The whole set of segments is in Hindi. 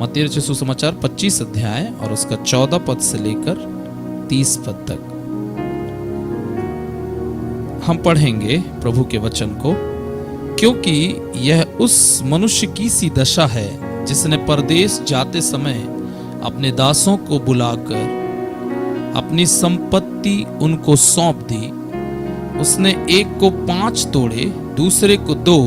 मत्ती रचित सुसमाचार 25 अध्याय और उसका 14 पद से लेकर 30 पद तक हम पढ़ेंगे प्रभु के वचन को, क्योंकि यह उस मनुष्य की सी दशा है जिसने परदेश जाते समय अपने दासों को बुलाकर अपनी संपत्ति उनको सौंप दी। उसने एक को 5 तोड़े, दूसरे को 2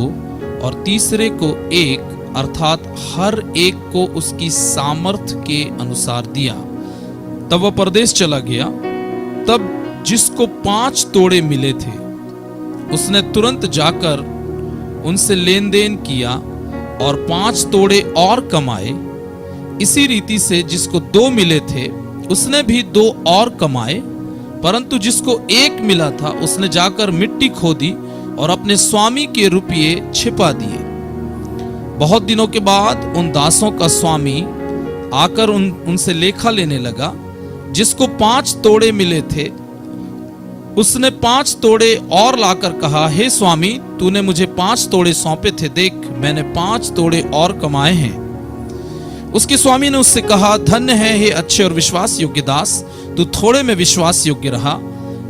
और तीसरे को 1, अर्थात हर एक को उसकी सामर्थ के अनुसार दिया। तब वह परदेश चला गया। तब जिसको 5 तोड़े मिले थे उसने तुरंत जाकर उनसे लेन देन किया और 5 तोड़े और कमाए। इसी रीति से जिसको 2 मिले थे उसने भी 2 और कमाए, परंतु जिसको 1 मिला था उसने जाकर मिट्टी खोदी और अपने स्वामी के रुपये छिपा दिए। बहुत दिनों के बाद उन दासों का स्वामी आकर उनसे लेखा लेने लगा। जिसको 5 तोड़े मिले थे उसने 5 तोड़े और लाकर कहा, हे स्वामी, तूने मुझे 5 तोड़े सौंपे थे, देख मैंने 5 तोड़े और कमाए हैं। उसके स्वामी ने उससे कहा, धन्य है हे अच्छे और विश्वास योग्य दास, तू थोड़े में विश्वास योग्य रहा,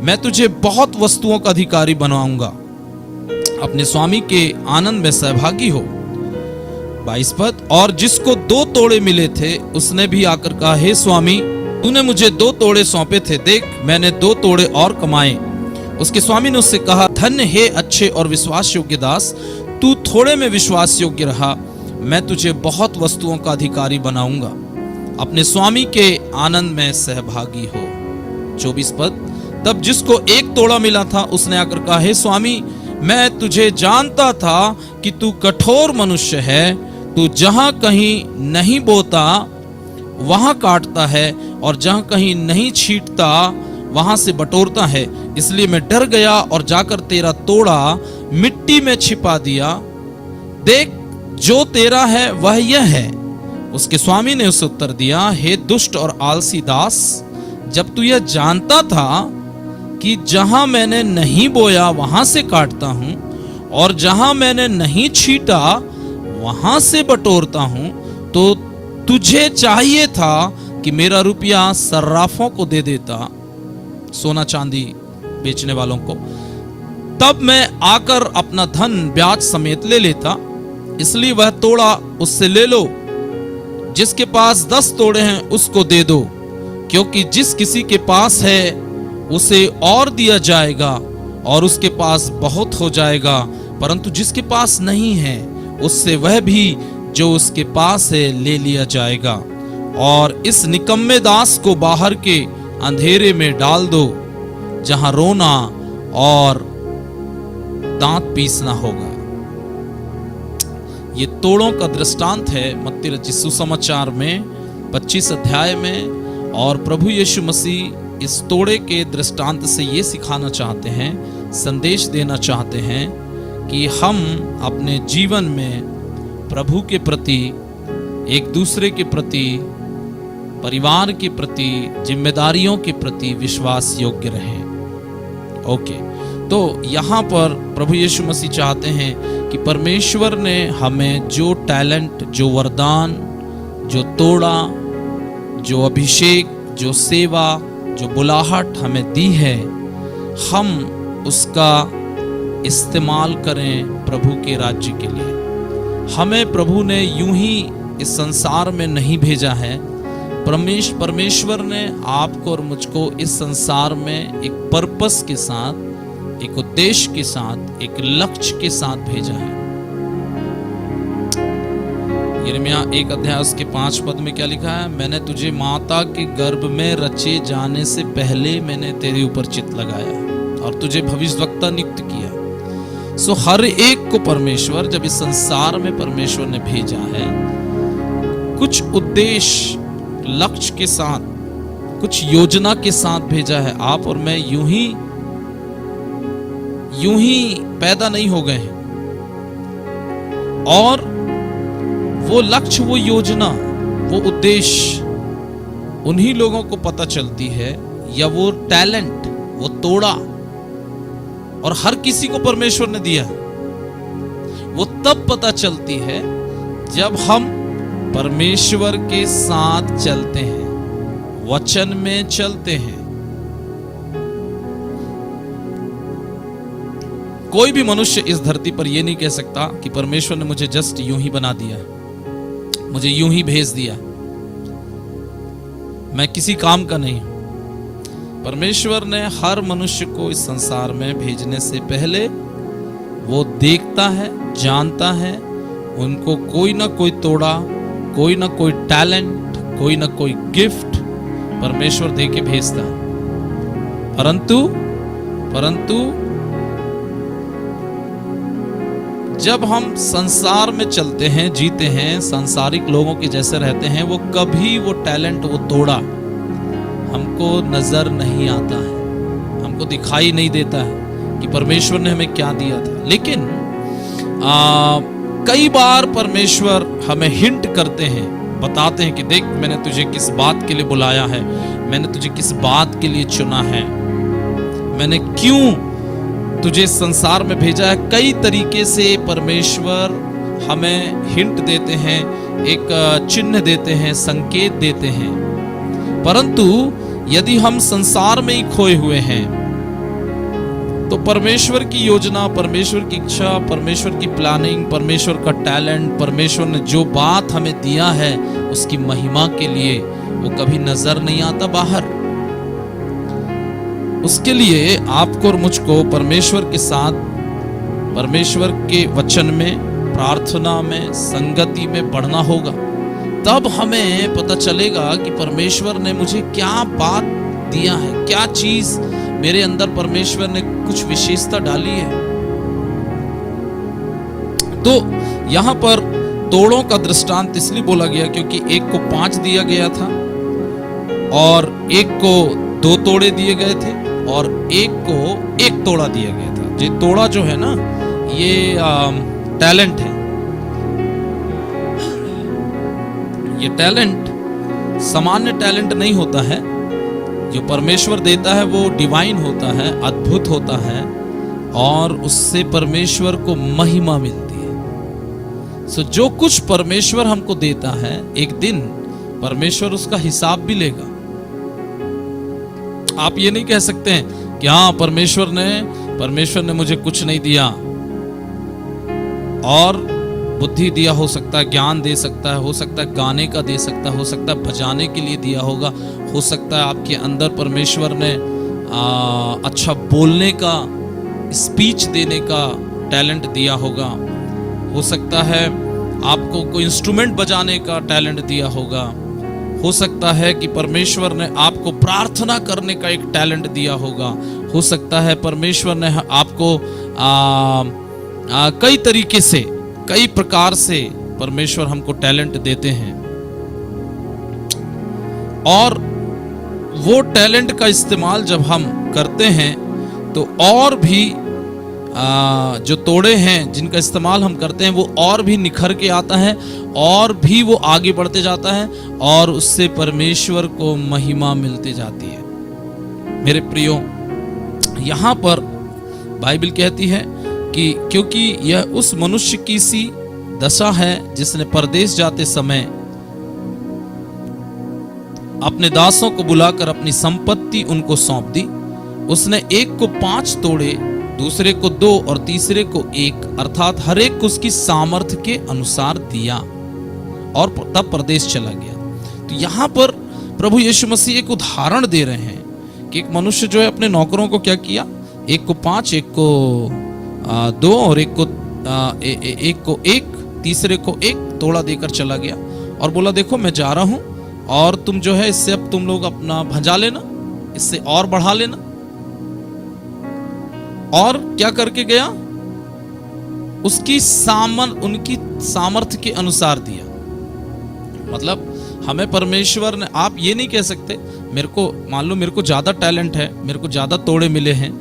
मैं तुझे बहुत वस्तुओं का अधिकारी बनाऊंगा, अपने स्वामी के आनंद में सहभागी हो। 22 पद, और जिसको 2 तोड़े मिले थे उसने भी आकर कहा, हे स्वामी, तूने मुझे 2 तोड़े सौंपे थे, देख मैंने 2 तोड़े और कमाए। उसके स्वामी ने उससे कहा, धन्य हे अच्छे और विश्वास योग्य दास, तू थोड़े में विश्वास योग्य रहा, मैं तुझे बहुत वस्तुओं का अधिकारी बनाऊंगा, अपने स्वामी के आनंद में सहभागी हो। 24 पद, तब जिसको 1 तोड़ा मिला था उसने आकर कहा, हे स्वामी, मैं तुझे जानता था कि तू कठोर मनुष्य है, तू जहां कहीं नहीं बोता वहां काटता है और जहां कहीं नहीं छींटता वहां से बटोरता है, इसलिए मैं डर गया और जाकर तेरा तोड़ा मिट्टी में छिपा दिया। देख, जो तेरा है वह यह है। उसके स्वामी ने उसे उत्तर दिया, हे दुष्ट और आलसी दास, जब तू यह जानता था कि जहां मैंने नहीं बोया वहां से काटता हूं और जहां मैंने नहीं छींटा वहां से बटोरता हूं, तो तुझे चाहिए था कि मेरा रुपया सर्राफों को दे देता, सोना चांदी बेचने वालों को, तब मैं आकर अपना धन ब्याज समेत ले लेता। इसलिए वह तोड़ा उससे ले लो, जिसके पास 10 तोड़े हैं उसको दे दो, क्योंकि जिस किसी के पास है उसे और दिया जाएगा और उसके पास बहुत हो जाएगा, परंतु जिसके पास नहीं है उससे वह भी जो उसके पास है ले लिया जाएगा। और इस निकम्मे दास को बाहर के अंधेरे में डाल दो, जहां रोना और दांत पीसना होगा। ये तोड़ों का दृष्टांत है मत्ती रचित सुसमाचार में 25 अध्याय में, और प्रभु यीशु मसीह इस तोड़े के दृष्टांत से ये सिखाना चाहते हैं, संदेश देना चाहते हैं कि हम अपने जीवन में प्रभु के प्रति, एक दूसरे के प्रति, परिवार के प्रति, जिम्मेदारियों के प्रति विश्वास योग्य रहें। ओके, तो यहाँ पर प्रभु यीशु मसीह चाहते हैं कि परमेश्वर ने हमें जो टैलेंट, जो वरदान, जो तोड़ा, जो अभिषेक, जो सेवा, जो बुलाहट हमें दी है, हम उसका इस्तेमाल करें प्रभु के राज्य के लिए। हमें प्रभु ने यूं ही इस संसार में नहीं भेजा है। परमेश्वर ने आपको और मुझको इस संसार में एक पर्पस के साथ, एक उद्देश्य के साथ, एक लक्ष्य के साथ भेजा है। यिर्मयाह 1 अध्याय उसके 5 पद में क्या लिखा है, मैंने तुझे माता के गर्भ में रचे जाने से पहले मैंने तेरे ऊपर चित्त लगाया और तुझे भविष्यवक्ता नियुक्त किया। सो हर एक को परमेश्वर, जब इस संसार में परमेश्वर ने भेजा है, कुछ उद्देश्य, लक्ष्य के साथ, कुछ योजना के साथ भेजा है। आप और मैं यूं ही पैदा नहीं हो गए हैं, और वो लक्ष्य, वो योजना, वो उद्देश्य उन्हीं लोगों को पता चलती है, या वो टैलेंट, वो तोड़ा, और हर किसी को परमेश्वर ने दिया है, वो तब पता चलती है जब हम परमेश्वर के साथ चलते हैं, वचन में चलते हैं। कोई भी मनुष्य इस धरती पर यह नहीं कह सकता कि परमेश्वर ने मुझे जस्ट यूं ही बना दिया, मुझे यूं ही भेज दिया, मैं किसी काम का नहीं हूं। परमेश्वर ने हर मनुष्य को इस संसार में भेजने से पहले वो देखता है, जानता है, उनको कोई ना कोई तोड़ा, कोई ना कोई टैलेंट, कोई ना कोई गिफ्ट परमेश्वर दे के भेजता है। परंतु जब हम संसार में चलते हैं, जीते हैं, सांसारिक लोगों के जैसे रहते हैं, वो कभी वो टैलेंट, वो तोड़ा हमको नजर नहीं आता है, हमको दिखाई नहीं देता है कि परमेश्वर ने हमें क्या दिया था। लेकिन कई बार परमेश्वर हमें हिंट करते हैं, बताते हैं कि देख, मैंने तुझे किस बात के लिए बुलाया है, मैंने तुझे किस बात के लिए चुना है, मैंने क्यों तुझे संसार में भेजा है। कई तरीके से परमेश्वर हमें हिंट देते हैं, एक चिन्ह देते हैं, संकेत देते हैं। परंतु यदि हम संसार में ही खोए हुए हैं तो परमेश्वर की योजना, परमेश्वर की इच्छा, परमेश्वर की प्लानिंग, परमेश्वर का टैलेंट, परमेश्वर ने जो बात हमें दिया है उसकी महिमा के लिए वो कभी नजर नहीं आता बाहर। उसके लिए आपको और मुझको परमेश्वर के साथ, परमेश्वर के वचन में, प्रार्थना में, संगति में बढ़ना होगा। तब हमें पता चलेगा कि परमेश्वर ने मुझे क्या बात दिया है, क्या चीज मेरे अंदर परमेश्वर ने कुछ विशेषता डाली है। तो यहां पर तोड़ों का दृष्टांत इसलिए बोला गया क्योंकि एक को 5 दिया गया था और एक को 2 तोड़े दिए गए थे और एक को 1 तोड़ा दिया गया था। ये तोड़ा जो है ना, ये टैलेंट है। ये टैलेंट सामान्य टैलेंट नहीं होता है, जो परमेश्वर देता है वो डिवाइन होता है, अद्भुत होता है और उससे परमेश्वर को महिमा मिलती है। सो जो कुछ परमेश्वर हमको देता है, एक दिन परमेश्वर उसका हिसाब भी लेगा। आप ये नहीं कह सकते हैं कि हाँ, परमेश्वर ने मुझे कुछ नहीं दिया, और बुद्धि दिया हो सकता है, ज्ञान दे सकता है, हो सकता है गाने का दे सकता है, हो सकता है बजाने के लिए दिया होगा, हो सकता है आपके अंदर परमेश्वर ने अच्छा बोलने का, स्पीच देने का टैलेंट दिया होगा, हो सकता है आपको कोई इंस्ट्रूमेंट बजाने का टैलेंट दिया होगा, हो सकता है कि परमेश्वर ने आपको प्रार्थना करने का एक टैलेंट दिया होगा, हो सकता है परमेश्वर ने आपको कई तरीके से, कई प्रकार से परमेश्वर हमको टैलेंट देते हैं। और वो टैलेंट का इस्तेमाल जब हम करते हैं तो और भी जो तोड़े हैं जिनका इस्तेमाल हम करते हैं वो और भी निखर के आता है, और भी वो आगे बढ़ते जाता है और उससे परमेश्वर को महिमा मिलती जाती है। मेरे प्रियो, यहां पर बाइबल कहती है कि क्योंकि यह उस मनुष्य की सी दशा है जिसने परदेश जाते समय अपने दासों को बुलाकर अपनी संपत्ति उनको सौंप दी। उसने एक को 5 तोड़े, दूसरे को 2 और तीसरे को 1, अर्थात हर एक को उसकी सामर्थ्य के अनुसार दिया और तब परदेश चला गया। तो यहां पर प्रभु यीशु मसीह एक उदाहरण दे रहे हैं कि एक मनुष्य जो है अपने नौकरों को क्या किया, एक को 5, एक को 2 और एक को 1, तीसरे को 1 तोड़ा देकर चला गया और बोला, देखो मैं जा रहा हूं और तुम जो है इससे अब तुम लोग अपना भंजा लेना, इससे और बढ़ा लेना। और क्या करके गया, उनकी सामर्थ्य के अनुसार दिया। मतलब हमें परमेश्वर ने, आप ये नहीं कह सकते मेरे को, मान लो मेरे को ज्यादा टैलेंट है, मेरे को ज्यादा तोड़े मिले हैं,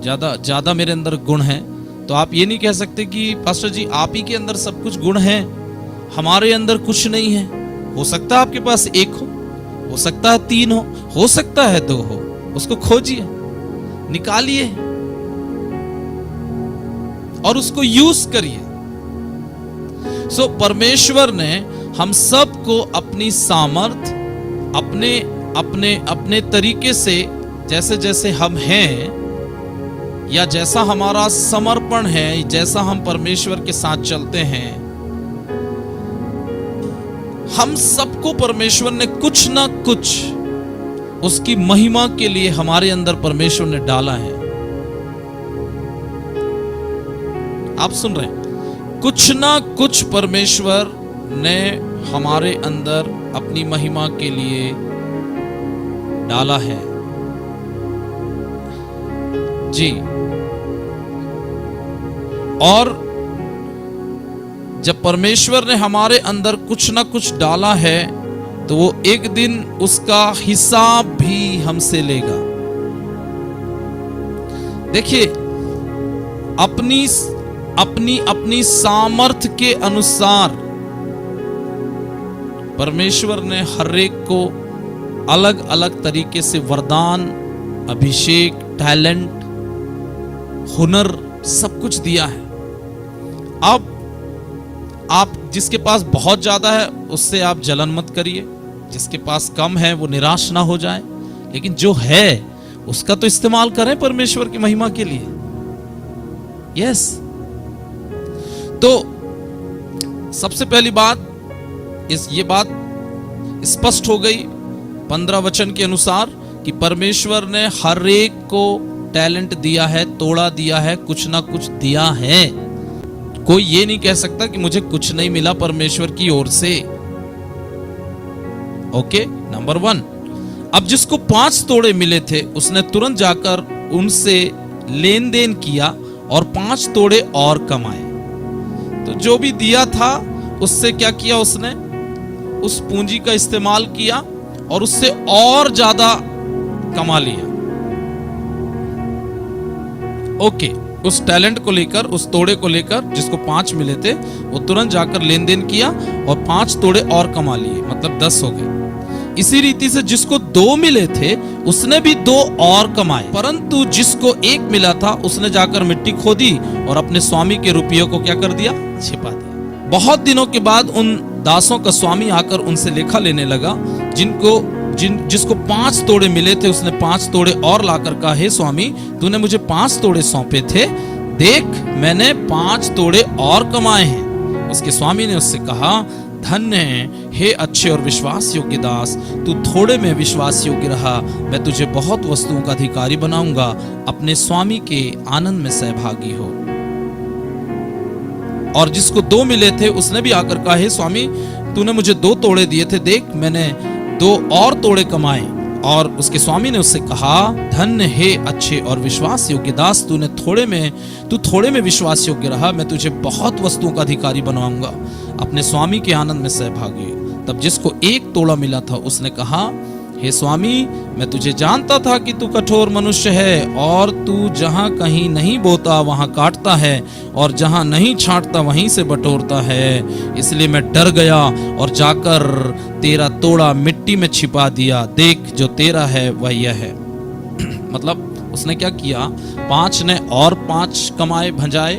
ज्यादा मेरे अंदर गुण हैं, तो आप ये नहीं कह सकते कि पास्टर जी आप ही के अंदर सब कुछ गुण हैं, हमारे अंदर कुछ नहीं है। हो सकता है आपके पास 1 हो सकता है 3 हो सकता है 2 हो, उसको खोजिए, निकालिए और उसको यूज करिए। सो परमेश्वर ने हम सब को अपनी सामर्थ, अपने अपने अपने तरीके से, जैसे जैसे हम हैं या जैसा हमारा समर्पण है, जैसा हम परमेश्वर के साथ चलते हैं, हम सबको परमेश्वर ने कुछ ना कुछ उसकी महिमा के लिए हमारे अंदर परमेश्वर ने डाला है। आप सुन रहे हैं? कुछ ना कुछ परमेश्वर ने हमारे अंदर अपनी महिमा के लिए डाला है जी। और जब परमेश्वर ने हमारे अंदर कुछ ना कुछ डाला है तो वो एक दिन उसका हिसाब भी हमसे लेगा। देखिए, अपनी अपनी अपनी सामर्थ के अनुसार परमेश्वर ने हर एक को अलग अलग तरीके से वरदान, अभिषेक, टैलेंट, हुनर सब कुछ दिया है। अब आप जिसके पास बहुत ज्यादा है उससे आप जलन मत करिए, जिसके पास कम है वो निराश ना हो जाए, लेकिन जो है उसका तो इस्तेमाल करें परमेश्वर की महिमा के लिए। यस। तो सबसे पहली बात, ये बात स्पष्ट हो गई 15 वचन के अनुसार कि परमेश्वर ने हर एक को टैलेंट दिया है, तोड़ा दिया है, कुछ ना कुछ दिया है। कोई ये नहीं कह सकता कि मुझे कुछ नहीं मिला परमेश्वर की ओर से। Okay, number 1। अब जिसको 5 तोड़े मिले थे उसने तुरंत जाकर उनसे लेन देन किया और 5 तोड़े और कमाए। तो जो भी दिया था उससे क्या किया, उसने उस पूंजी का इस्तेमाल किया और उससे और ज्यादा कमा लिया। ओके, उस टैलेंट को लेकर, उस तोड़े को लेकर, जिसको 5 मिले थे वो तुरंत जाकर लेन देन किया और 5 तोड़े और कमा लिए, मतलब 10 हो गए। इसी रीति से जिसको 2 मिले थे उसने भी 2 और कमाए, परंतु जिसको 1 मिला था उसने जाकर मिट्टी खोदी और अपने स्वामी के रुपयों को क्या कर दिया, छिपा दिया। बहुत दिनों के बाद उन दासों का स्वामी आकर उनसे लेखा लेने लगा। जिसको 5 तोड़े मिले थे उसने 5 तोड़े और लाकर कहा, हे स्वामी, तूने मुझे 5 तोड़े सौंपे थे, देख मैंने 5 तोड़े और कमाए हैं। उसके स्वामी ने उससे कहा, धन्य है हे अच्छे और विश्वास योग्य दास, तू थोड़े में विश्वास योग्य रहा, मैं तुझे बहुत वस्तुओं का अधिकारी बनाऊंगा, अपने स्वामी के आनंद में सहभागी हो। और जिसको 2 मिले थे उसने भी आकर कहा, हे स्वामी, तूने मुझे 2 तोड़े दिए थे, देख मैंने 2 और तोड़े कमाए। और उसके स्वामी ने उससे कहा, धन्य हे अच्छे और विश्वास योग्य दास, तू थोड़े में विश्वास योग्य रहा, मैं तुझे बहुत वस्तुओं का अधिकारी बनाऊंगा, अपने स्वामी के आनंद में सहभागी। तब जिसको 1 तोड़ा मिला था उसने कहा, हे स्वामी, मैं तुझे जानता था कि तू कठोर मनुष्य है और तू जहां कहीं नहीं बोता वहां काटता है और जहां नहीं छांटता वहीं से बटोरता है, इसलिए मैं डर गया और जाकर तेरा तोड़ा मिट्टी में छिपा दिया, देख जो तेरा है वह यह है। मतलब उसने क्या किया, 5 ने और 5 कमाए, भंजाए,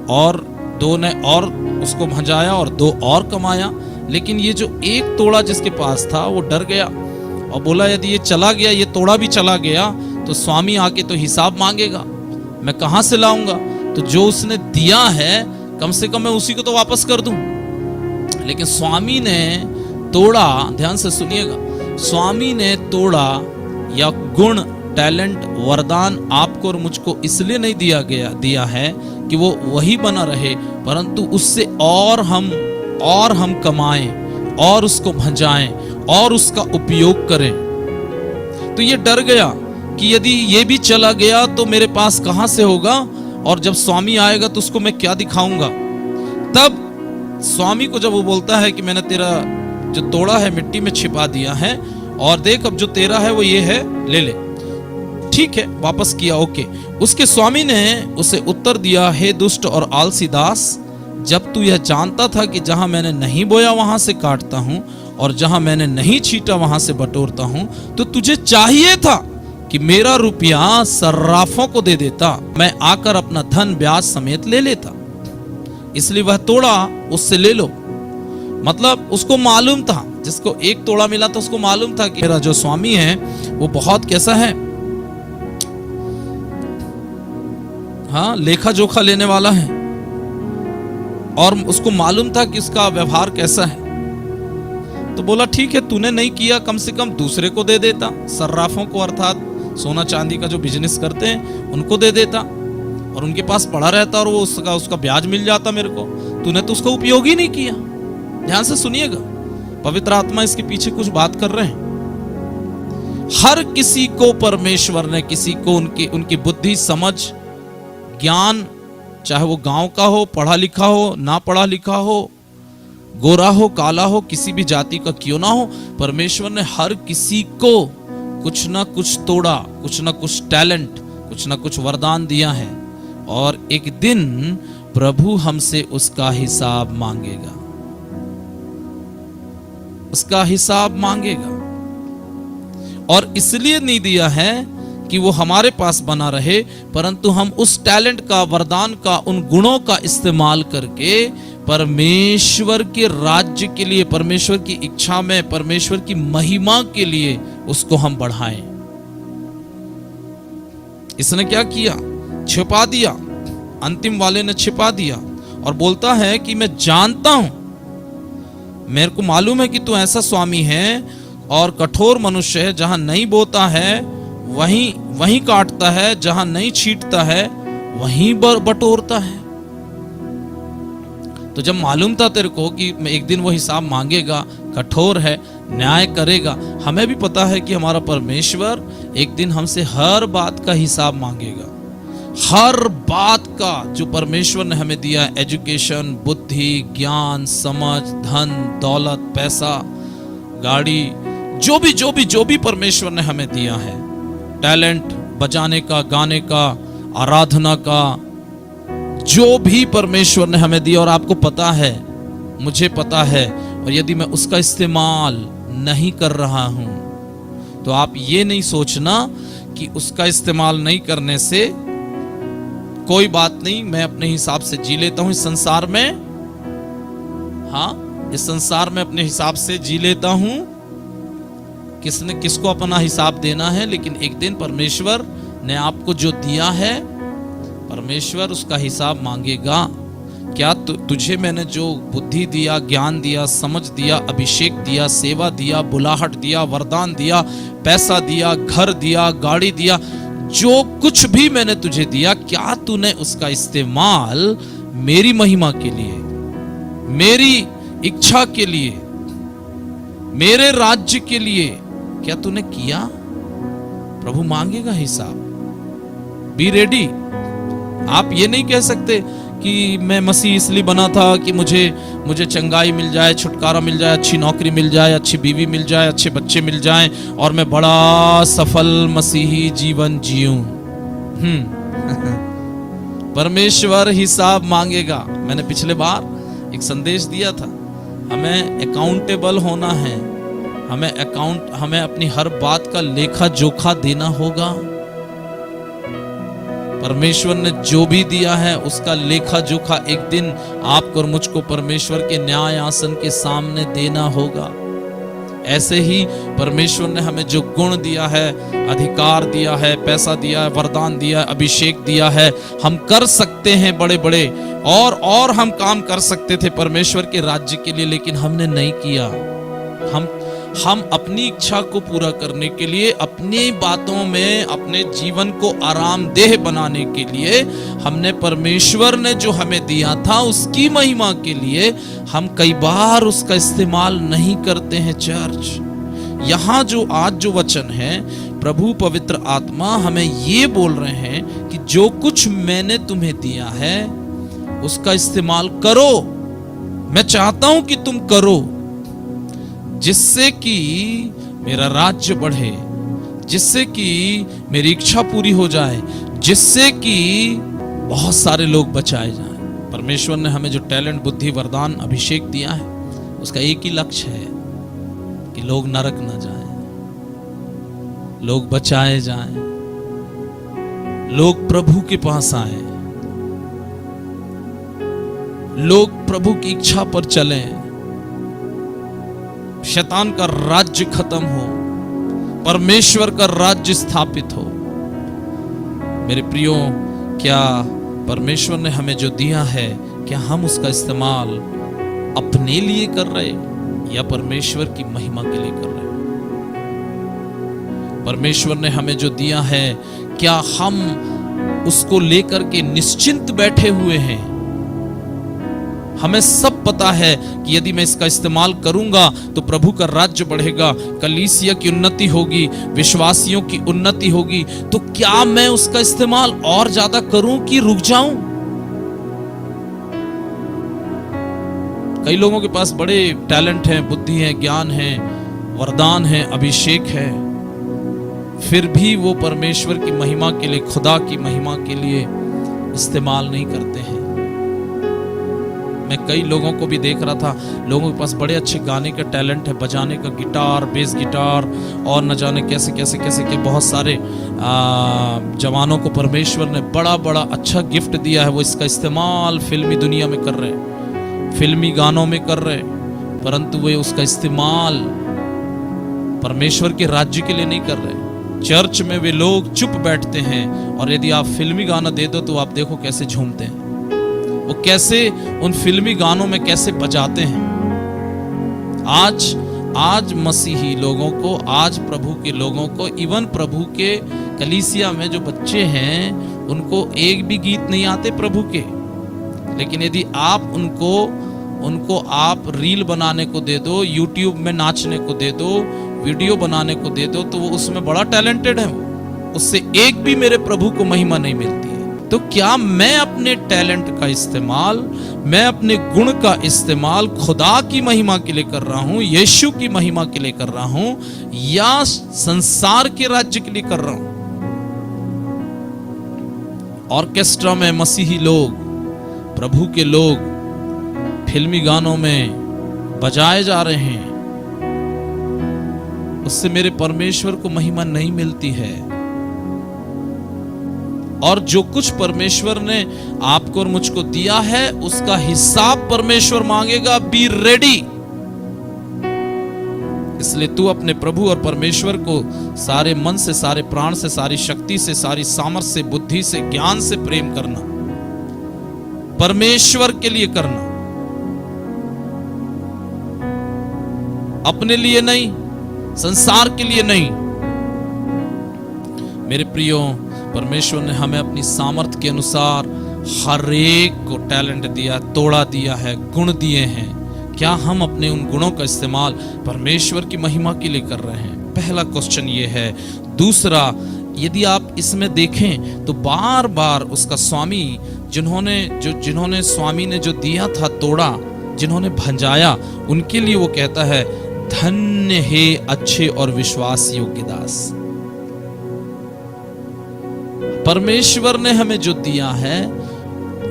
और 2 ने और उसको भंजाया और 2 और कमाया। लेकिन ये जो 1 तोड़ा जिसके पास था वो डर गया और बोला, यदि ये चला गया, ये तोड़ा भी चला गया तो स्वामी आके तो हिसाब मांगेगा, मैं कहां से लाऊंगा, तो जो उसने दिया है कम से कम मैं उसी को तो वापस कर दूं। लेकिन स्वामी ने तोड़ा, ध्यान से सुनिएगा, स्वामी ने तोड़ा या गुण, टैलेंट, वरदान आपको और मुझको इसलिए नहीं दिया है कि वो वही बना रहे, परंतु उससे और हम कमाएं और उसको भंजाएं और उसका उपयोग करें। तो ये डर गया कि यदि ये भी चला गया तो मेरे पास कहां से होगा, और जब स्वामी आएगा तो उसको मैं क्या दिखाऊंगा। तब स्वामी को जब वो बोलता है कि मैंने तेरा जो तोड़ा है मिट्टी में छिपा दिया है और देख अब जो तेरा है वो ये है, ले ले। ठीक है, वापस किया, ओके। उसके स्वामी ने उसे उत्तर दिया, हे दुष्ट और आलसी दास, जब तू यह जानता था कि जहां मैंने नहीं बोया वहां से काटता हूं और जहां मैंने नहीं छीटा वहां से बटोरता हूं, तो तुझे चाहिए था कि मेरा रुपया सर्राफों को दे देता, मैं आकर अपना धन ब्याज समेत ले लेता। इसलिए वह तोड़ा उससे ले लो। मतलब उसको मालूम था, जिसको 1 तोड़ा मिला था उसको मालूम था कि मेरा जो स्वामी है वो बहुत कैसा है, हाँ, लेखा जोखा लेने वाला है, और उसको मालूम था कि उसका व्यवहार कैसा है। तो बोला ठीक है, तूने नहीं किया, कम से कम दूसरे को दे देता, सर्राफों को, अर्थात सोना चांदी का जो बिजनेस करते हैं उनको दे देता, और उनके पास पड़ा रहता और वो उसका ब्याज मिल जाता मेरे को। तूने तो उसका उपयोग ही नहीं किया। ध्यान से सुनिएगा, पवित्र आत्मा इसके पीछे कुछ बात कर रहे हैं। हर किसी को परमेश्वर ने, किसी को उनकी बुद्धि, समझ, ज्ञान, चाहे वो गांव का हो, पढ़ा लिखा हो, ना पढ़ा लिखा हो, गोरा हो, काला हो, किसी भी जाति का क्यों ना हो, परमेश्वर ने हर किसी को कुछ ना कुछ तोड़ा, कुछ ना कुछ टैलेंट, कुछ ना कुछ वरदान दिया है, और एक दिन प्रभु हमसे उसका हिसाब मांगेगा, उसका हिसाब मांगेगा। और इसलिए नहीं दिया है कि वो हमारे पास बना रहे, परंतु हम उस टैलेंट का, वरदान का, उन गुणों का इस्तेमाल करके परमेश्वर के राज्य के लिए, परमेश्वर की इच्छा में, परमेश्वर की महिमा के लिए उसको हम बढ़ाएं। इसने क्या किया? छिपा दिया, अंतिम वाले ने छिपा दिया, और बोलता है कि मैं जानता हूं, मेरे को मालूम है कि तू ऐसा स्वामी है और कठोर मनुष्य है, जहां नहीं बोता है वहीं काटता है, जहां नहीं छींटता है वहीं बटोरता है। तो जब मालूम था तेरे को कि एक दिन वो हिसाब मांगेगा, कठोर है, न्याय करेगा, हमें भी पता है कि हमारा परमेश्वर एक दिन हमसे हर बात का हिसाब मांगेगा। हर बात का जो परमेश्वर ने हमें दिया, एजुकेशन, बुद्धि, ज्ञान, समझ, धन, दौलत, पैसा, गाड़ी, जो भी परमेश्वर ने हमें दिया है, टैलेंट, बजाने का, गाने का, आराधना का, जो भी परमेश्वर ने हमें दिया, और आपको पता है, मुझे पता है, और यदि मैं उसका इस्तेमाल नहीं कर रहा हूं तो आप ये नहीं सोचना कि उसका इस्तेमाल नहीं करने से कोई बात नहीं, मैं अपने हिसाब से जी लेता हूं इस संसार में, हाँ, इस संसार में अपने हिसाब से जी लेता हूं। किसने किसको अपना हिसाब देना है, लेकिन एक दिन परमेश्वर ने आपको जो दिया है, परमेश्वर उसका हिसाब मांगेगा। क्या तुझे मैंने जो बुद्धि दिया, ज्ञान दिया, समझ दिया, अभिषेक दिया, सेवा दिया, बुलाहट दिया, वरदान दिया, पैसा दिया, घर दिया, गाड़ी दिया, जो कुछ भी मैंने तुझे दिया, क्या तूने उसका इस्तेमाल मेरी महिमा के लिए, मेरी इच्छा के लिए, मेरे राज्य के लिए क्या तूने किया? प्रभु मांगेगा हिसाब। Be ready. आप ये नहीं कह सकते कि मैं मसीह इसलिए बना था कि मुझे चंगाई मिल जाए, छुटकारा मिल जाए, अच्छी नौकरी मिल जाए, अच्छी बीवी मिल जाए, अच्छे बच्चे मिल जाएं, और मैं बड़ा सफल मसीही जीवन जीऊं। परमेश्वर हिसाब मांगेगा। मैंने पिछले बार एक संदेश दिया था, हमें अकाउंटेबल होना है, हमें अपनी हर बात का लेखा जोखा देना होगा। परमेश्वर ने जो भी दिया है उसका लेखा जोखा एक दिन आपको और मुझको परमेश्वर के न्याय आसन के सामने देना होगा। ऐसे ही परमेश्वर ने हमें जो गुण दिया है, अधिकार दिया है, पैसा दिया है, वरदान दिया है, अभिषेक दिया है, हम कर सकते हैं बड़े बड़े और हम काम कर सकते थे परमेश्वर के राज्य के लिए, लेकिन हमने नहीं किया। हम अपनी इच्छा को पूरा करने के लिए, अपनी बातों में अपने जीवन को आरामदेह बनाने के लिए, हमने परमेश्वर ने जो हमें दिया था उसकी महिमा के लिए हम कई बार उसका इस्तेमाल नहीं करते हैं। चर्च, यहाँ जो आज जो वचन है, प्रभु पवित्र आत्मा हमें ये बोल रहे हैं कि जो कुछ मैंने तुम्हें दिया है उसका इस्तेमाल करो। मैं चाहता हूं कि तुम करो, जिससे कि मेरा राज्य बढ़े, जिससे कि मेरी इच्छा पूरी हो जाए, जिससे कि बहुत सारे लोग बचाए जाएं। परमेश्वर ने हमें जो टैलेंट, बुद्धि, वरदान, अभिषेक दिया है उसका एक ही लक्ष्य है कि लोग नरक न जाएं, लोग बचाए जाएं, लोग प्रभु के पास आए, लोग प्रभु की इच्छा पर चलें, शैतान का राज्य खत्म हो, परमेश्वर का राज्य स्थापित हो। मेरे प्रियो, क्या परमेश्वर ने हमें जो दिया है, क्या हम उसका इस्तेमाल अपने लिए कर रहे या परमेश्वर की महिमा के लिए कर रहे? परमेश्वर ने हमें जो दिया है, क्या हम उसको लेकर के निश्चिंत बैठे हुए हैं? हमें सब पता है कि यदि मैं इसका इस्तेमाल करूंगा तो प्रभु का राज्य बढ़ेगा, कलीसिया की उन्नति होगी, विश्वासियों की उन्नति होगी। तो क्या मैं उसका इस्तेमाल और ज्यादा करूं कि रुक जाऊं? कई लोगों के पास बड़े टैलेंट हैं, बुद्धि है, ज्ञान है, वरदान है, अभिषेक है, फिर भी वो परमेश्वर की महिमा के लिए, खुदा की महिमा के लिए इस्तेमाल नहीं करते हैं। मैं कई लोगों को भी देख रहा था, लोगों के पास बड़े अच्छे गाने का टैलेंट है, बजाने का, गिटार, बेस गिटार और न जाने कैसे कैसे कैसे के बहुत सारे जवानों को परमेश्वर ने बड़ा बड़ा अच्छा गिफ्ट दिया है। वो इसका इस्तेमाल फिल्मी दुनिया में कर रहे हैं, फिल्मी गानों में कर रहे हैं, परंतु वे उसका इस्तेमाल परमेश्वर के राज्य के लिए नहीं कर रहे। चर्च में वे लोग चुप बैठते हैं, और यदि आप फिल्मी गाना दे दो तो आप देखो कैसे झूमते हैं, वो कैसे उन फिल्मी गानों में कैसे बजाते हैं। आज मसीही लोगों को, आज प्रभु के लोगों को, इवन प्रभु के कलीसिया में जो बच्चे हैं उनको एक भी गीत नहीं आते प्रभु के। लेकिन यदि आप उनको आप रील बनाने को दे दो, यूट्यूब में नाचने को दे दो, वीडियो बनाने को दे दो, तो वो उसमें बड़ा टैलेंटेड है, उससे एक भी मेरे प्रभु को महिमा नहीं मिलती है। तो क्या मैं अपने टैलेंट का इस्तेमाल, मैं अपने गुण का इस्तेमाल खुदा की महिमा के लिए कर रहा हूं, यीशु की महिमा के लिए कर रहा हूं, या संसार के राज्य के लिए कर रहा हूं? ऑर्केस्ट्रा में मसीही लोग, प्रभु के लोग फिल्मी गानों में बजाए जा रहे हैं, उससे मेरे परमेश्वर को महिमा नहीं मिलती है। और जो कुछ परमेश्वर ने आपको और मुझको दिया है उसका हिसाब परमेश्वर मांगेगा। Be ready. इसलिए तू अपने प्रभु और परमेश्वर को सारे मन से, सारे प्राण से, सारी शक्ति से, सारी सामर्थ्य से, बुद्धि से, ज्ञान से प्रेम करना, परमेश्वर के लिए करना, अपने लिए नहीं, संसार के लिए नहीं। मेरे प्रियो, परमेश्वर ने हमें अपनी सामर्थ्य के अनुसार हर एक को टैलेंट दिया, तोड़ा दिया है, गुण दिए हैं। क्या हम अपने उन गुणों का इस्तेमाल परमेश्वर की महिमा के लिए कर रहे हैं? पहला क्वेश्चन ये है। दूसरा, यदि आप इसमें देखें तो बार बार उसका स्वामी, जिन्होंने स्वामी ने जो दिया था तोड़ा, जिन्होंने भंजाया, उनके लिए वो कहता है, धन्य है अच्छे और विश्वास योग्य दास। परमेश्वर ने हमें जो दिया है,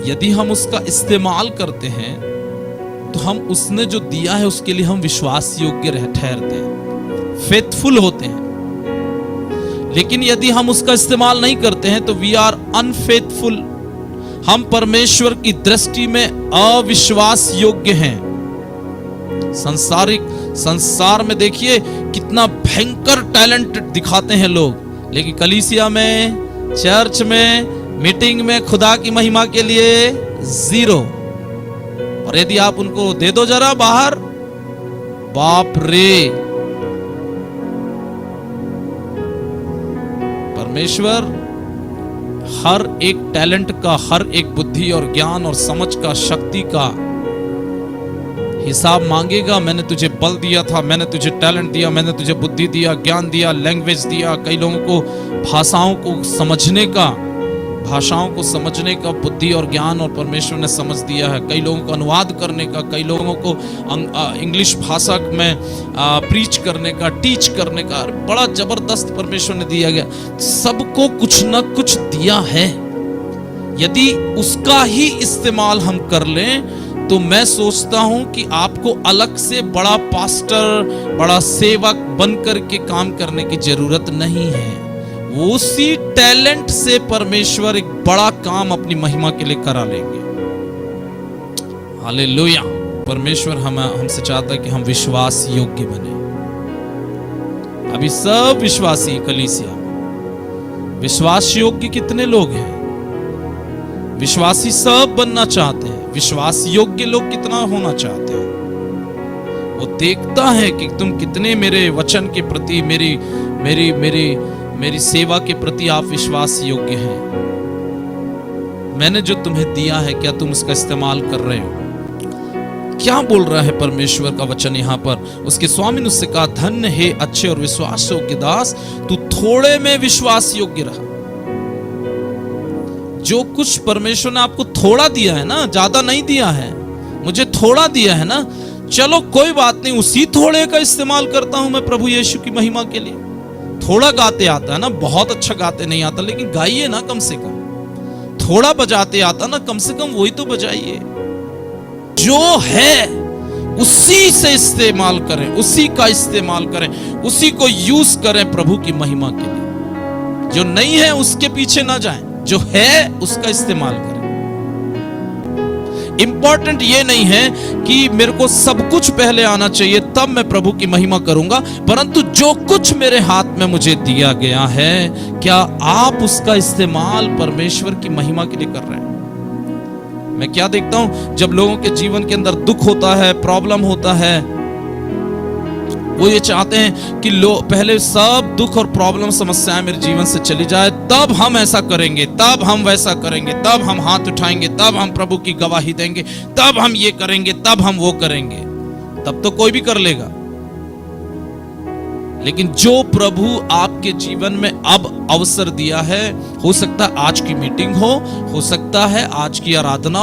यदि हम उसका इस्तेमाल करते हैं तो हम उसने जो दिया है उसके लिए हम विश्वास योग्य ठहरते हैं, फेथफुल होते हैं। लेकिन यदि हम उसका इस्तेमाल नहीं करते हैं तो वी आर अनफेथफुल। हम परमेश्वर की दृष्टि में अविश्वास योग्य हैं। संसार में देखिए कितना भयंकर टैलेंट दिखाते हैं लोग, लेकिन कलीसिया में, चर्च में, मीटिंग में खुदा की महिमा के लिए जीरो। और यदि आप उनको दे दो जरा बाहर, बाप रे। परमेश्वर हर एक टैलेंट का, हर एक बुद्धि और ज्ञान और समझ का, शक्ति का हिसाब मांगेगा। मैंने तुझे बल दिया था, मैंने तुझे टैलेंट दिया, मैंने तुझे बुद्धि दिया, ज्ञान दिया, लैंग्वेज दिया। कई लोगों को भाषाओं को समझने का बुद्धि और ज्ञान और परमेश्वर ने समझ दिया है। कई लोगों को अनुवाद करने का, कई लोगों को इंग्लिश भाषा में प्रीच करने का, टीच करने का बड़ा जबरदस्त परमेश्वर ने दिया गया। सबको कुछ न कुछ दिया है। यदि उसका ही इस्तेमाल हम कर लें तो मैं सोचता हूं कि आपको अलग से बड़ा पास्टर, बड़ा सेवक बनकर के काम करने की जरूरत नहीं है। उसी टैलेंट से परमेश्वर एक बड़ा काम अपनी महिमा के लिए करा लेंगे। हालेलुया। परमेश्वर हमसे चाहता है कि हम विश्वास योग्य बने। अभी सब विश्वासी कलीसिया, विश्वास योग्य कितने लोग हैं? विश्वासी सब बनना चाहते हैं, विश्वास योग्य लोग कितना होना चाहते हैं? वो देखता है कि तुम कितने मेरे वचन के प्रति, मेरी मेरी मेरी मेरी सेवा के प्रति आप विश्वास योग्य हैं। मैंने जो तुम्हें दिया है, क्या तुम उसका इस्तेमाल कर रहे हो? क्या बोल रहा है परमेश्वर का वचन यहाँ पर? उसके स्वामी ने उससे कहा, धन्य है अच्छे और विश्वास योग्य दास, तू थोड़े में विश्वास योग्य रहा। जो कुछ परमेश्वर ने आपको थोड़ा दिया है ना, ज्यादा नहीं दिया है, मुझे थोड़ा दिया है ना, चलो कोई बात नहीं, उसी थोड़े का इस्तेमाल करता हूं मैं प्रभु यीशु की महिमा के लिए। थोड़ा गाते आता है ना, बहुत अच्छा गाते नहीं आता, लेकिन गाइए ना कम से कम। थोड़ा बजाते आता ना, कम से कम वही तो बजाइए। जो है उसी से इस्तेमाल करें, उसी का इस्तेमाल करें, उसी को यूज करें प्रभु की महिमा के लिए। जो नहीं है उसके पीछे ना जाएं, जो है उसका इस्तेमाल करें। इंपॉर्टेंट ये नहीं है कि मेरे को सब कुछ पहले आना चाहिए तब मैं प्रभु की महिमा करूंगा, परंतु जो कुछ मेरे हाथ में मुझे दिया गया है, क्या आप उसका इस्तेमाल परमेश्वर की महिमा के लिए कर रहे हैं? मैं क्या देखता हूं, जब लोगों के जीवन के अंदर दुख होता है, प्रॉब्लम होता है, वो ये चाहते हैं कि पहले सब दुख और प्रॉब्लम समस्याएं मेरे जीवन से चली जाए, तब हम ऐसा करेंगे, तब हम वैसा करेंगे, तब हम हाथ उठाएंगे, तब हम प्रभु की गवाही देंगे, तब हम ये करेंगे, तब हम वो करेंगे। तब तो कोई भी कर लेगा। लेकिन जो प्रभु आपके जीवन में अब अवसर दिया है, हो सकता है आज की मीटिंग हो सकता है आज की आराधना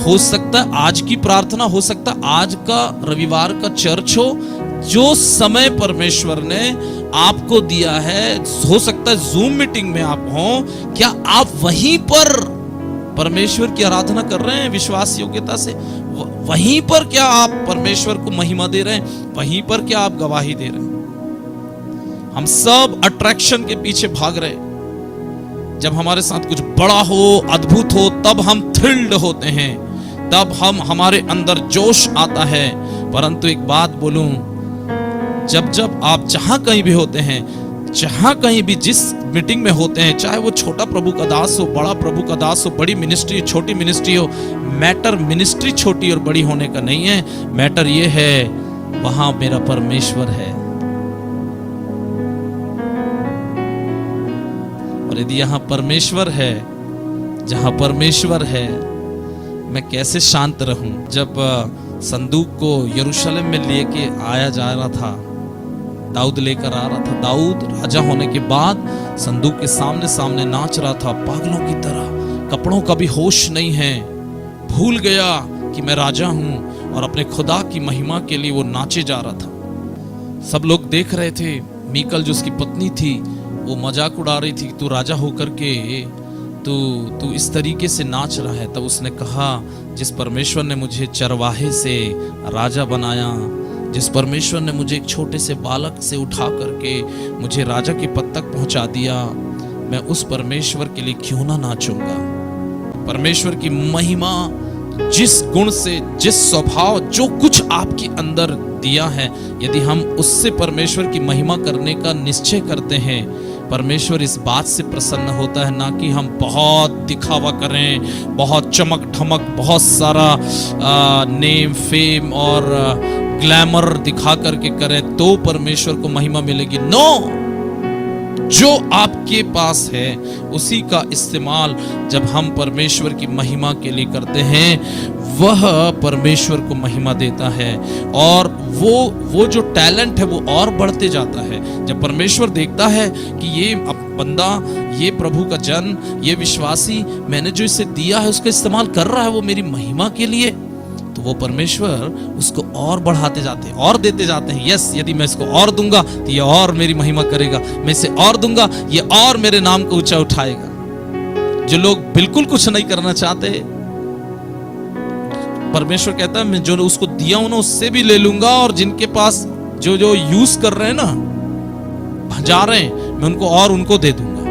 हो सकता है आज की प्रार्थना, हो सकता है आज का रविवार का चर्च हो, जो समय परमेश्वर ने आपको दिया है, हो सकता है जूम मीटिंग में आप हो, क्या आप वहीं पर परमेश्वर की आराधना कर रहे हैं विश्वास योग्यता से? वहीं पर क्या आप परमेश्वर को महिमा दे रहे हैं? वहीं पर क्या आप गवाही दे रहे हैं? हम सब अट्रैक्शन के पीछे भाग रहे हैं। जब हमारे साथ कुछ बड़ा हो, अद्भुत हो, तब हम थ्रिल्ड होते हैं, तब हमारे अंदर जोश आता है। परंतु एक बात बोलूं, जब आप जहां कहीं भी होते हैं, जहां कहीं भी जिस मीटिंग में होते हैं, चाहे वो छोटा प्रभु का दास हो, बड़ा प्रभु का दास हो, बड़ी मिनिस्ट्री छोटी मिनिस्ट्री हो, मैटर मिनिस्ट्री छोटी और बड़ी होने का नहीं है। मैटर ये है वहां मेरा परमेश्वर है। और यदि यहां परमेश्वर है, जहां परमेश्वर है, मैं कैसे शांत रहूं? जब संदूक को यरूशलेम में लेके आया जा रहा था, दाऊद लेकर आ रहा था, दाऊद राजा होने के बाद संदूक के सामने सामने नाच रहा था पागलों की तरह, कपड़ों का भी होश नहीं है, भूल गया कि मैं राजा हूं, और अपने खुदा की महिमा के लिए वो नाचे जा रहा था। सब लोग देख रहे थे। मीकल जो उसकी पत्नी थी, वो मजाक उड़ा रही थी, तू राजा होकर के तू इस तरीके से नाच रहा है। तब उसने कहा, जिस परमेश्वर ने मुझे चरवाहे से राजा बनाया, जिस परमेश्वर ने मुझे एक छोटे से बालक से उठा करके मुझे राजा के पद तक पहुंचा दिया, मैं उस परमेश्वर के लिए क्यों ना नाचूंगा? परमेश्वर की महिमा, जिस गुण से, जिस स्वभाव, जो कुछ आपके अंदर दिया है, यदि हम उससे परमेश्वर की महिमा करने का निश्चय करते हैं, परमेश्वर इस बात से प्रसन्न होता है, ना कि हम बहुत दिखावा करें, बहुत चमक धमक, बहुत सारा नेम फेम और ग्लैमर दिखा करके करें तो परमेश्वर को महिमा मिलेगी। नो, जो आपके पास है उसी का इस्तेमाल जब हम परमेश्वर की महिमा के लिए करते हैं, वह परमेश्वर को महिमा देता है, और वो जो टैलेंट है वो और बढ़ते जाता है। जब परमेश्वर देखता है कि ये बंदा, ये प्रभु का जन, ये विश्वासी, मैंने जो इसे दिया है उसका इस्तेमाल कर रहा है वो मेरी महिमा के लिए, तो वो परमेश्वर उसको और बढ़ाते जाते हैं और देते जाते हैं। यस, यदि मैं इसको और दूंगा तो ये और मेरी महिमा करेगा, मैं इसे और दूंगा, ये और मेरे नाम को ऊंचा उठाएगा। जो लोग बिल्कुल कुछ नहीं करना चाहते, परमेश्वर कहता है मैं जो उसको दिया हूं ना उससे भी ले लूंगा, और जिनके पास जो यूज कर रहे हैं ना, भजा रहे हैं, मैं उनको और उनको दे दूंगा।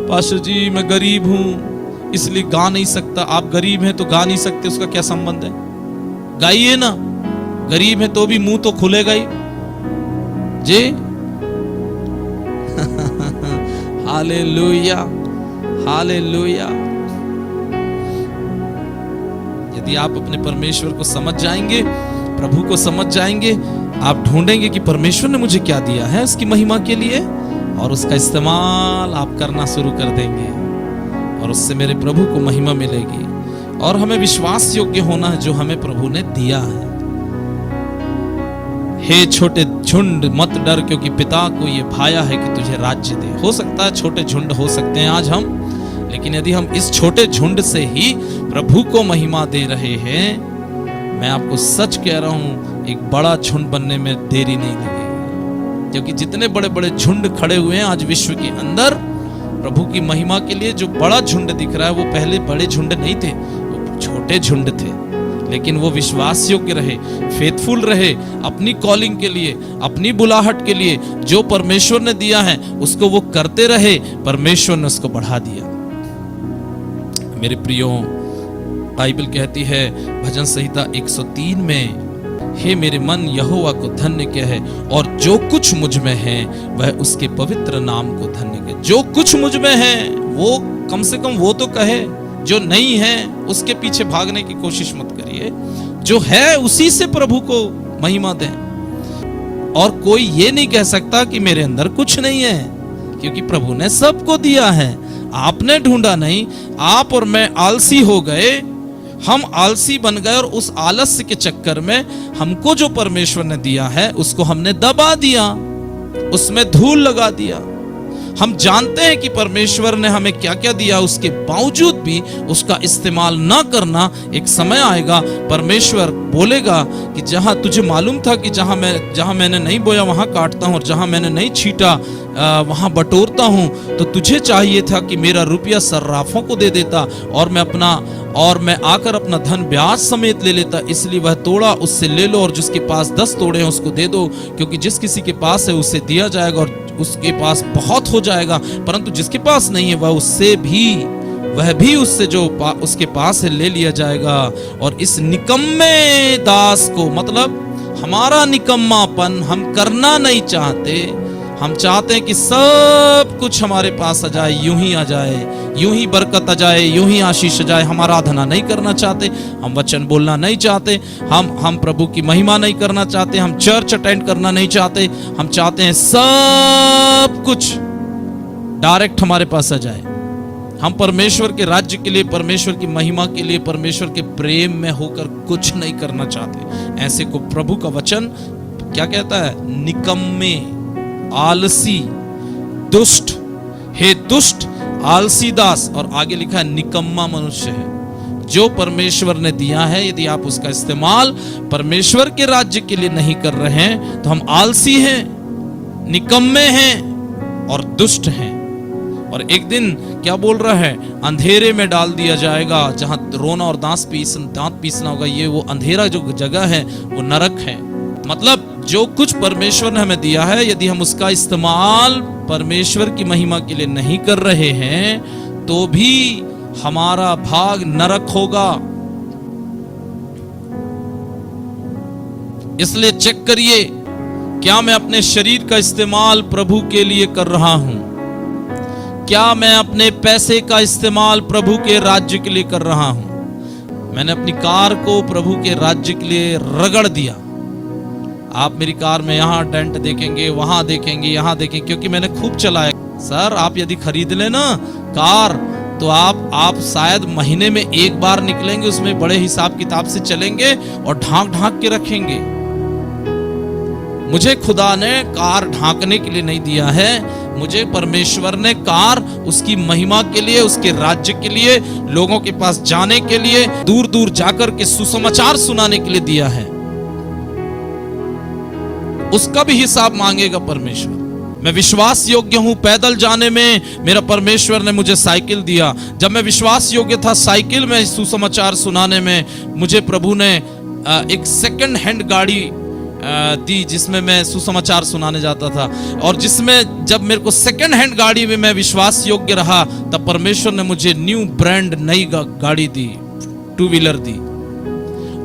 पास्टर जी मैं गरीब हूं, इसलिए गा नहीं सकता। आप गरीब हैं तो गा नहीं सकते, उसका क्या संबंध है? गाइए ना, गरीब है तो भी मुंह तो खुलेगा ही जी। Hallelujah, hallelujah. यदि आप अपने परमेश्वर को समझ जाएंगे, प्रभु को समझ जाएंगे, आप ढूंढेंगे कि परमेश्वर ने मुझे क्या दिया है उसकी महिमा के लिए, और उसका इस्तेमाल आप करना शुरू कर देंगे, और उससे मेरे प्रभु को महिमा मिलेगी। और हमें विश्वास योग्य होना है जो हमें प्रभु ने दिया है। हे छोटे झुंड मत डर, क्योंकि पिता को ये भाया है कि तुझे राज्य दे। हो सकता है छोटे झुंड हो सकते हैं आज हम, लेकिन यदि हम इस छोटे झुंड से ही प्रभु को महिमा दे रहे हैं, मैं आपको सच कह रहा हूं, एक बड़ा झुंड बनने में देरी नहीं लगेगी। क्योंकि जितने बड़े बड़े झुंड खड़े हुए हैं आज विश्व के अंदर प्रभु की महिमा के लिए, जो बड़ा झुंड दिख रहा है वो पहले बड़े झुंड नहीं थे, वो छोटे झुंड थे। लेकिन वो विश्वास योग्य रहे, फेथफुल रहे, अपनी कॉलिंग के लिए, अपनी बुलाहट के लिए जो परमेश्वर ने दिया है उसको वो करते रहे, परमेश्वर ने उसको बढ़ा दिया। मेरे प्रियो, बाइबल कहती है भजन संहिता 103 में, हे मेरे मन यहोवा को धन्य कह है, और जो कुछ मुझ में है वह उसके पवित्र नाम को धन्य कहे। जो कुछ मुझ में है वो कम से कम वो तो कहे, जो नहीं है उसके पीछे भागने की कोशिश मत करिए, जो है उसी से प्रभु को महिमा दें। और कोई ये नहीं कह सकता कि मेरे अंदर कुछ नहीं है, क्योंकि प्रभु ने सबको दिया है। आपने ढूंढा नहीं, आप और मैं आलसी हो गए, हम आलसी बन गए, और उस आलस्य के चक्कर में हमको जो परमेश्वर ने दिया है उसको हमने दबा दिया, उसमें धूल लगा दिया। हम जानते हैं कि परमेश्वर ने हमें क्या क्या दिया, उसके बावजूद भी उसका इस्तेमाल ना करना, एक समय आएगा परमेश्वर बोलेगा कि जहां तुझे मालूम था कि जहां मैंने नहीं बोया वहां काटता हूं, और जहां मैंने नहीं छीटा वहां बटोरता हूं, तो तुझे चाहिए था कि मेरा रुपया सर्राफों को दे देता, और मैं आकर अपना धन ब्याज समेत ले लेता। इसलिए वह तोड़ा उससे ले लो, और जिसके पास 10 तोड़े हैं उसको दे दो, क्योंकि जिस किसी के पास है उसे दिया जाएगा और उसके पास बहुत हो जाएगा, परंतु जिसके पास नहीं है वह भी उससे जो उसके पास है ले लिया जाएगा। और इस निकम्मे दास को, मतलब हमारा निकम्मापन हम करना नहीं चाहते, हम चाहते हैं कि सब कुछ हमारे पास आ जाए, यूं ही आ जाए, यूं ही बरकत आ जाए, यूं ही आशीष आ जाए। हम आराधना नहीं करना चाहते, हम वचन बोलना नहीं चाहते, हम प्रभु की महिमा नहीं करना चाहते, हम चर्च अटेंड करना नहीं चाहते। हम चाहते हैं सब कुछ डायरेक्ट हमारे पास आ जाए। हम परमेश्वर के राज्य के लिए, परमेश्वर की महिमा के लिए, परमेश्वर के प्रेम में होकर कुछ नहीं करना चाहते। ऐसे को प्रभु का वचन क्या कहता है? निकम्मे, आलसी, दुष्ट, हे दुष्ट आलसी दास, और आगे लिखा है निकम्मा मनुष्य है। जो परमेश्वर ने दिया है, यदि आप उसका इस्तेमाल परमेश्वर के राज्य के लिए नहीं कर रहे हैं, तो हम आलसी हैं, निकम्मे हैं और दुष्ट हैं। और एक दिन क्या बोल रहा है? अंधेरे में डाल दिया जाएगा, जहां रोना और दांत पीसना होगा। ये वो अंधेरा जो जगह है वो नरक है। मतलब जो कुछ परमेश्वर ने हमें दिया है, यदि हम उसका इस्तेमाल परमेश्वर की महिमा के लिए नहीं कर रहे हैं, तो भी हमारा भाग नरक होगा। इसलिए चेक करिए, क्या मैं अपने शरीर का इस्तेमाल प्रभु के लिए कर रहा हूं? क्या मैं अपने पैसे का इस्तेमाल प्रभु के राज्य के लिए कर रहा हूं? मैंने अपनी कार को प्रभु के राज्य के लिए रगड़ दिया। आप मेरी कार में यहाँ डेंट देखेंगे, वहां देखेंगे, यहाँ देखेंगे, क्योंकि मैंने खूब चलाया। सर, आप यदि खरीद ले ना कार, तो आप शायद महीने में एक बार निकलेंगे, उसमें बड़े हिसाब किताब से चलेंगे और ढांक के रखेंगे। मुझे खुदा ने कार ढांकने के लिए नहीं दिया है, मुझे परमेश्वर ने कार उसकी महिमा के लिए, उसके राज्य के लिए, लोगों के पास जाने के लिए, दूर दूर जाकर के सुसमाचार सुनाने के लिए दिया है। उसका भी हिसाब मांगेगा परमेश्वर। मैं विश्वास योग्य हूं पैदल जाने में, मेरा परमेश्वर ने मुझे साइकिल दिया। जब मैं विश्वास योग्य था साइकिल में सुसमाचार सुनाने में, मुझे प्रभु ने एक सेकंड हैंड गाड़ी दी, जिसमें मैं सुसमाचार सुनाने जाता था, और जिसमें जब मेरे को सेकंड हैंड गाड़ी में मैं विश्वास योग्य रहा, तब परमेश्वर ने मुझे न्यू ब्रांड नई गाड़ी दी, 2 व्हीलर दी।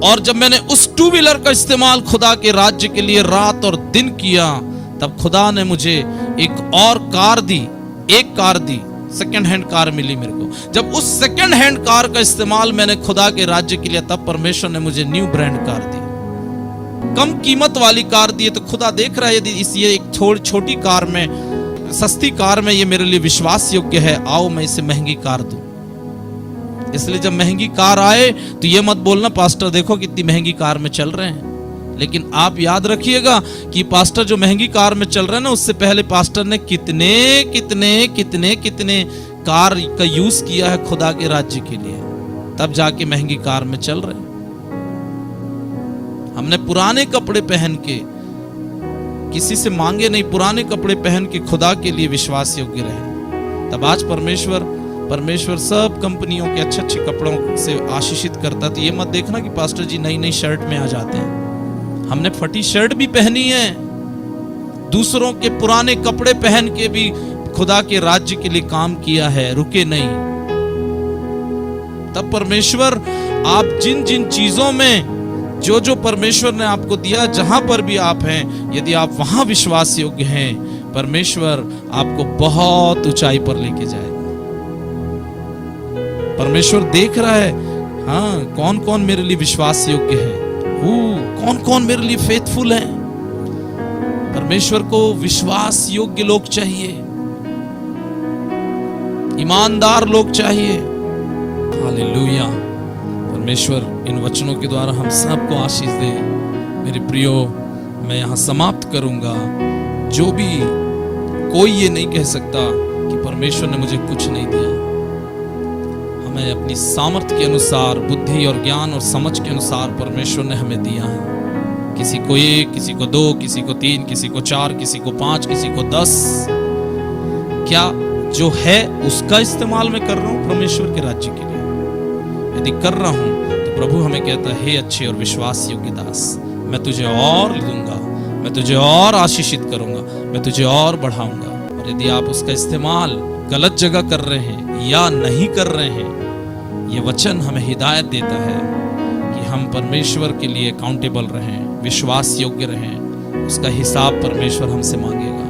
और जब मैंने उस 2 व्हीलर का इस्तेमाल खुदा के राज्य के लिए रात और दिन किया, तब खुदा ने मुझे एक और कार दी, एक कार दी, सेकंड हैंड कार मिली मेरे को। जब उस सेकंड हैंड कार का इस्तेमाल मैंने खुदा के राज्य के लिए, तब परमेश्वर ने मुझे न्यू ब्रांड कार दी, कम कीमत वाली कार दी है। तो खुदा देख रहा है यदि इस ये एक छोटी कार में, सस्ती कार में ये मेरे लिए विश्वास योग्य है, आओ मैं इसे महंगी कार दूं। इसलिए जब महंगी कार आए तो ये मत बोलना पास्टर देखो कितनी महंगी कार में चल रहे हैं। लेकिन आप याद रखिएगा कि पास्टर जो महंगी कार में चल रहे हैं ना, उससे पहले पास्टर ने कितने कितने कितने कितने कार का यूज किया है खुदा के राज्य के लिए, तब जाके महंगी कार में चल रहे हैं। हमने पुराने कपड़े पहन के, किसी से मांगे नहीं, पुराने कपड़े पहन के खुदा के लिए विश्वास योग्य रहे, तब आज परमेश्वर सब कंपनियों के अच्छे अच्छे कपड़ों से आशीषित करता। तो ये मत देखना कि पास्टर जी नई नई शर्ट में आ जाते हैं। हमने फटी शर्ट भी पहनी है, दूसरों के पुराने कपड़े पहन के भी खुदा के राज्य के लिए काम किया है, रुके नहीं। तब परमेश्वर आप जिन जिन चीजों में जो जो परमेश्वर ने आपको दिया, जहां पर भी आप हैं, यदि आप वहां विश्वास योग्य हैं, परमेश्वर आपको बहुत ऊंचाई पर लेके जाएगा। परमेश्वर देख रहा है, हाँ कौन कौन मेरे लिए विश्वास योग्य है, कौन कौन मेरे लिए फेथफुल है। परमेश्वर को विश्वास योग्य लोग चाहिए, ईमानदार लोग चाहिए। हालेलुया। परमेश्वर इन वचनों के द्वारा हम सबको आशीष दे। मेरे प्रियो, मैं यहाँ समाप्त करूंगा। जो भी कोई ये नहीं कह सकता कि परमेश्वर ने मुझे कुछ नहीं दिया। हमें अपनी सामर्थ्य के अनुसार, बुद्धि और ज्ञान और समझ के अनुसार परमेश्वर ने हमें दिया है। किसी को 1, किसी को 2, किसी को 3, किसी को 4, किसी को 5, किसी को 10। क्या जो है उसका इस्तेमाल मैं कर रहा हूं परमेश्वर के राज्य के लिए? यदि कर रहा हूं तो प्रभु हमें कहता है, हे अच्छे और विश्वास योग्य दास, मैं तुझे और दूंगा, मैं तुझे और आशीषित करूंगा, मैं तुझे और बढ़ाऊंगा। और यदि आप उसका इस्तेमाल गलत जगह कर रहे हैं या नहीं कर रहे हैं, ये वचन हमें हिदायत देता है कि हम परमेश्वर के लिए अकाउंटेबल रहें, विश्वास योग्य रहें। उसका हिसाब परमेश्वर हमसे मांगेगा।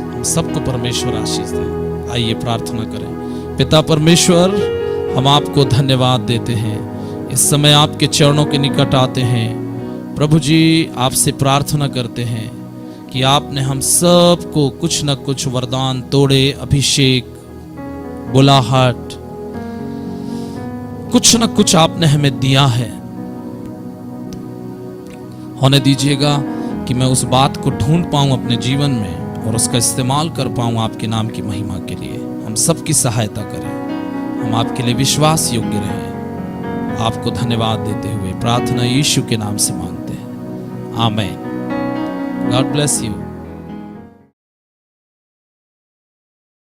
हम सबको परमेश्वर आशीष दे। आइए प्रार्थना करें। पिता परमेश्वर, हम आपको धन्यवाद देते हैं। इस समय आपके चरणों के निकट आते हैं। प्रभु जी, आपसे प्रार्थना करते हैं कि आपने हम सबको कुछ न कुछ वरदान, तोड़े, अभिषेक, बुलाहट, कुछ न कुछ आपने हमें दिया है। होने दीजिएगा कि मैं उस बात को ढूंढ पाऊं अपने जीवन में और उसका इस्तेमाल कर पाऊं आपके नाम की महिमा के लिए। हम सबकी सहायता करें, हम आपके लिए विश्वास योग्य रहें। आपको धन्यवाद देते हुए प्रार्थना यीशु के नाम से मांगते हैं, आमीन। God bless you.